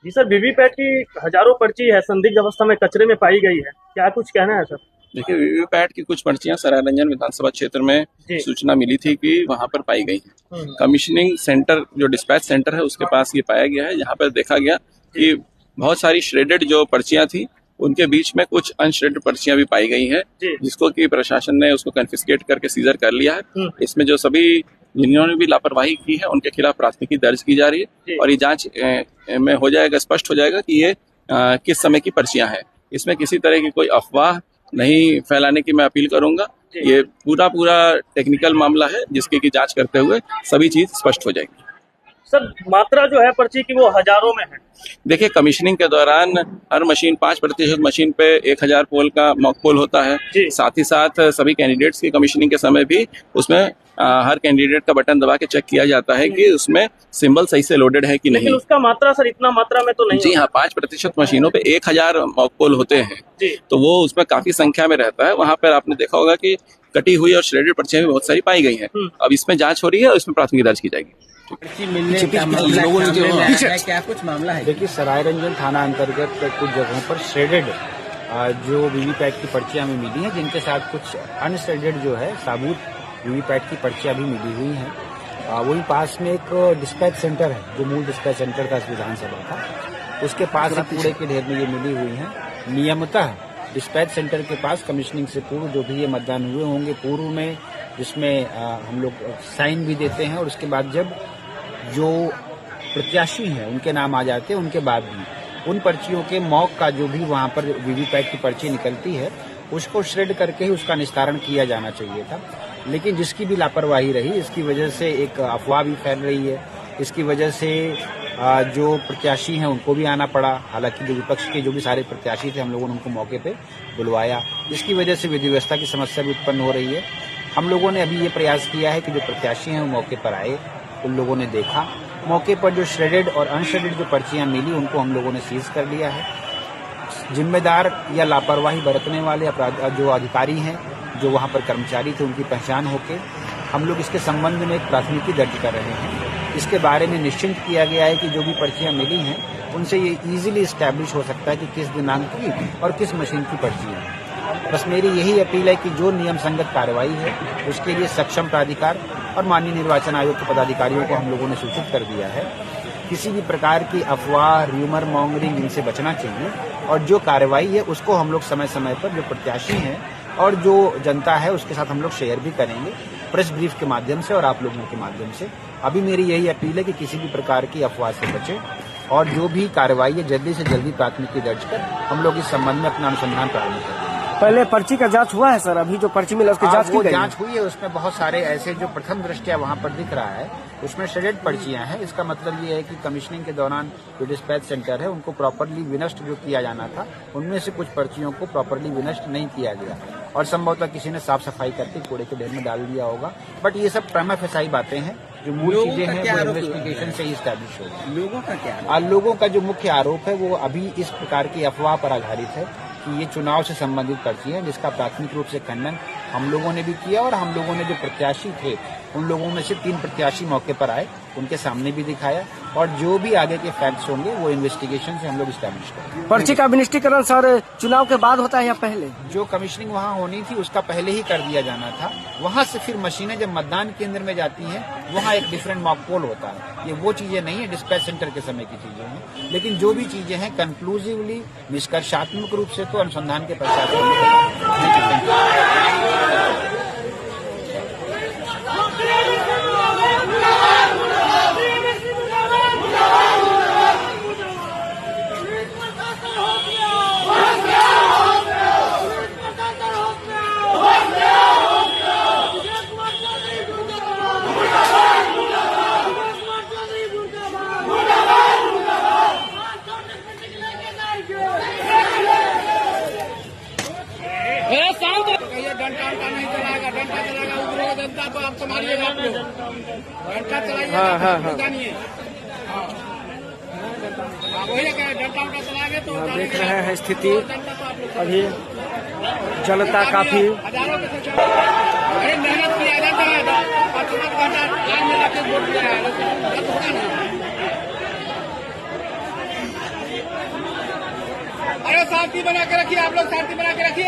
जी sir, VVPAT की हजारों पर्ची है संदिग्ध अवस्था में कचरे में पाई गई है, क्या कुछ कहना है सर? देखिए, वीवीपैट की कुछ पर्चियां सरायरंजन विधानसभा क्षेत्र में जी। सूचना मिली थी कि वहां पर पाई गई हैं। हम्म। कमीशनिंग सेंटर जो डिस्पैच सेंटर है उसके पास ये पाया गया है, जहां पर देखा गया कि बहुत सारी श्रेडेड जो पर्चियां थी उनके बीच में कुछ अनश्रेडेड पर्चियां भी पाई गई हैं, जी। जिसको कि प्रशासन ने उसको कन्फिस्केट करके सीजर कर लिया है। इसमें जो सभी जिन्होंने भी लापरवाही की है उनके खिलाफ प्राथमिकी दर्ज की जा रही है और ये जांच में हो जाएगा, स्पष्ट हो जाएगा कि ये किस समय की पर्चियां हैं। इसमें किसी तरह की कोई अफवाह नहीं फैलाने की मैं अपील करूंगा। ये पूरा टेक्निकल मामला है जिसकी की जांच करते हुए सभी चीज स्पष्ट हो जाएगी। सर, मात्रा जो है पर्ची की वो हजारों में है। देखिए, कमीशनिंग के दौरान हर मशीन 5% मशीन पे 1000 पोल का मॉक पोल होता है। साथ ही साथ सभी कैंडिडेट्स की कमीशनिंग के समय भी उसमें हर कैंडिडेट का बटन दबा के चेक किया जाता है कि उसमें सिंबल सही से लोडेड है कि नहीं। लेकिन उसका मात्रा सर इतना मात्रा में तो नहीं। जी हाँ, 5% मशीनों पे 1000 मॉक पोल होते हैं, तो वो उसमें काफी संख्या में रहता है। वहां पर आपने देखा होगा कि कटी हुई और श्रेडेड पर्चियां भी बहुत सारी पाई गई हैं। अब इसमें जांच हो रही है और इसमें प्राथमिकी दर्ज की जाएगी। क्या कुछ मामला है? देखिए, सरायरंजन थाना अंतर्गत कुछ जगहों पर श्रेडेड जो वीवीपैट की पर्चियां हमें मिली हैं, जिनके साथ कुछ अनश्रेडेड जो है साबुत वीवीपैट की पर्चियां भी मिली हुई हैं। वही पास में एक डिस्पैच सेंटर है, जो मूल डिस्पैच सेंटर था विधानसभा का, उसके पास एक कूड़े के ढेर में ये मिली हुई हैं। नियमतः डिस्पैच सेंटर के पास कमिश्निंग से पूर्व जो भी ये मतदान हुए होंगे पूर्व में, जिसमें हम लोग साइन भी देते हैं, और उसके बाद जब जो प्रत्याशी हैं उनके नाम आ जाते हैं, उनके बाद भी उन पर्चियों के मॉक का जो भी वहां पर वीवीपैट की पर्ची निकलती है उसको श्रेड करके ही उसका निस्तारण किया जाना चाहिए था। लेकिन जिसकी भी लापरवाही रही, इसकी वजह से एक अफवाह भी फैल रही है। इसकी वजह से जो प्रत्याशी हैं उनको भी आना पड़ा। हालांकि जो विपक्ष के जो भी सारे प्रत्याशी थे, हम लोगों ने उनको मौके पे बुलवाया। इसकी वजह से विधि व्यवस्था की समस्या भी उत्पन्न हो रही है। हम लोगों ने अभी ये प्रयास किया है कि जो प्रत्याशी हैं वो मौके पर आए, उन लोगों ने देखा, मौके पर जो श्रेडेड और अनश्रेडेड जो पर्चियां मिली उनको हम लोगों ने सीज कर लिया है। जिम्मेदार या लापरवाही बरतने वाले जो अधिकारी हैं, जो वहां पर कर्मचारी थे, उनकी पहचान होके हम लोग इसके संबंध में एक प्राथमिकी दर्ज कर रहे हैं। इसके बारे में निश्चिंत किया गया है कि जो भी पर्चियां मिली हैं उनसे ये इजीली इस्टेब्लिश हो सकता है कि किस दिनांक की और किस मशीन की पर्ची है। बस मेरी यही अपील है कि जो नियम संगत कार्रवाई है उसके लिए सक्षम प्राधिकार और माननीय निर्वाचन आयोग के पदाधिकारियों को हम लोगों ने सूचित कर दिया है। किसी भी प्रकार की अफवाह, र्यूमर मॉन्गरिंग, इनसे बचना चाहिए, और जो कार्रवाई है उसको हम लोग समय समय पर जो प्रत्याशी हैं और जो जनता है उसके साथ हम लोग शेयर भी करेंगे, प्रेस ब्रीफ के माध्यम से और आप लोगों के माध्यम से। अभी मेरी यही अपील है कि किसी भी प्रकार की अफवाह से बचें और जो भी कार्रवाई है जल्दी से जल्दी प्राथमिकी दर्ज कर हम लोग इस संबंध में अपना अनुसंधान प्रारंभ करेंगे। पहले पर्ची का जांच हुआ है सर? अभी जो पर्ची मिला उसकी जांच की गई? जांच हुई है, उसमें बहुत सारे ऐसे जो प्रथम दृष्टया वहां पर दिख रहा है उसमें श्रेडेड पर्चियां हैं। इसका मतलब ये है कि कमीशनिंग के दौरान जो डिस्पैच सेंटर है उनको प्रॉपरली विनष्ट जो किया जाना था, उनमें से कुछ पर्चियों को प्रॉपरली विनष्ट नहीं किया गया और संभवतः किसी ने साफ सफाई करके कूड़े के ढेर में डाल दिया होगा। बट ये सब प्रमा फेसाई बातें हैं, जो मूल चीजें हैं वो इन्वेस्टिगेशन से ही स्टैब्लिश होगी। लोगों का क्या? लोगों का जो मुख्य आरोप है वो अभी इस प्रकार की अफवाह पर आधारित है कि ये चुनाव से संबंधित पर्ची है, जिसका प्राथमिक रूप से खंडन हम लोगों ने भी किया और हम लोगों ने जो प्रत्याशी थे उन लोगों में से 3 प्रत्याशी मौके पर आए, उनके सामने भी दिखाया, और जो भी आगे के फैक्ट्स होंगे वो इन्वेस्टिगेशन से हम लोग स्टैब्लिश करेंगे। पर्ची का विनिष्टीकरण सर चुनाव के बाद होता है या पहले? जो कमीशनिंग वहाँ होनी थी उसका पहले ही कर दिया जाना था। वहाँ से फिर मशीनें जब मतदान केंद्र में जाती हैं वहाँ एक डिफरेंट मॉक पोल होता है। ये वो चीजें नहीं है डिस्पैच सेंटर के समय की चीजें हैं, लेकिन जो भी चीजें हैं कंक्लूसिवली निष्कर्षात्मक रूप से तो अनुसंधान के पश्चात डंडा नहीं चलाएगा, डंडा चलाएगा उग्र जनता को आप संभालिएगा, आप लोग डंडा चलाइएगा, जानिए वही डंडा चलाएंगे तो देख रहे हैं स्थिति अभी जनता काफी मेहनत किया जाता है, 5 घंटा लाइन में रखे वोट दिया है। शांति बना के रखिए, आप लोग शांति बना के रखिए।